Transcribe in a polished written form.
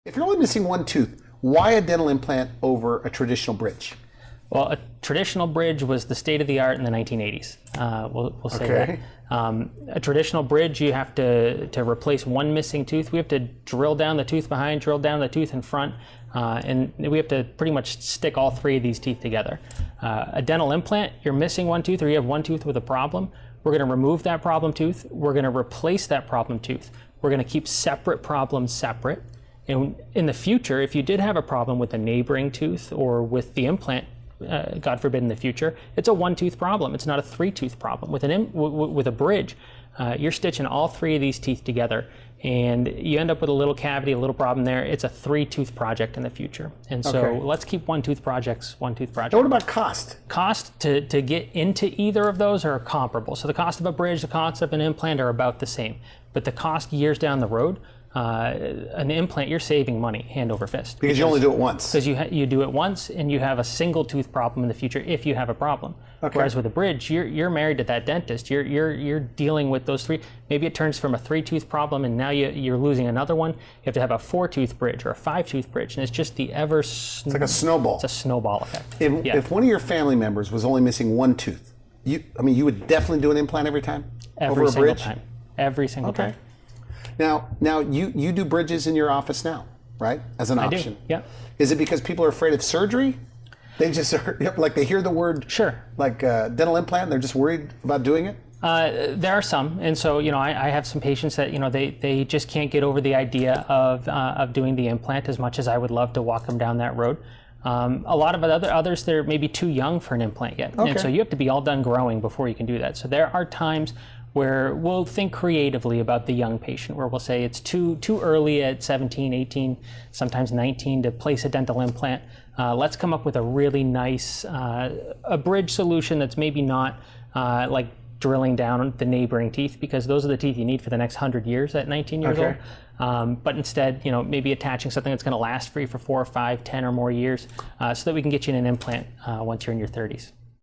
If you're only missing one tooth, why a dental implant over a traditional bridge? Well, a traditional bridge was the state of the art in the 1980s. We'll say that. A traditional bridge, you have to replace one missing tooth. We have to drill down the tooth behind, drill down the tooth in front, and we have to pretty much stick all three of these teeth together. A dental implant, you're missing one tooth or you have one tooth with a problem, we're going to remove that problem tooth. We're going to replace that problem tooth. We're going to keep separate problems separate. And in the future, if you did have a problem with a neighboring tooth or with the implant, God forbid in the future, it's a one-tooth problem. It's not a three-tooth problem. With a bridge, you're stitching all three of these teeth together, and you end up with a little cavity, a little problem there. It's a three-tooth project in the future. And so let's keep one-tooth projects one-tooth projects. And what about cost? Cost to get into either of those are comparable. So the cost of a bridge, the cost of an implant are about the same. But the cost years down the road, an implant, you're saving money hand over fist. Because you only do it once. Because you do it once and you have a single tooth problem in the future if you have a problem. Whereas with a bridge, you're married to that dentist. You're dealing with those three. Maybe it turns from a three-tooth problem and now you're losing another one. You have to have a four-tooth bridge or a five-tooth bridge, and it's just the It's like a snowball. It's a snowball effect. If one of your family members was only missing one tooth, you would definitely do an implant every time? Every single time. Every single time. Now you do bridges in your office now, right? As an option. I do, yeah. Is it because people are afraid of surgery? They just like they hear the word like dental implant, and they're just worried about doing it? There are some, and so I have some patients that they just can't get over the idea of doing the implant as much as I would love to walk them down that road. A lot of others, they're maybe too young for an implant yet, and so you have to be all done growing before you can do that. So there are times where we'll think creatively about the young patient, where we'll say it's too early at 17, 18, sometimes 19 to place a dental implant. Let's come up with a really nice a bridge solution that's maybe not like drilling down the neighboring teeth, because those are the teeth you need for the next 100 years at 19 years old. But instead, maybe attaching something that's going to last for you for 4 or 5, 10 or more years, so that we can get you in an implant once you're in your 30s.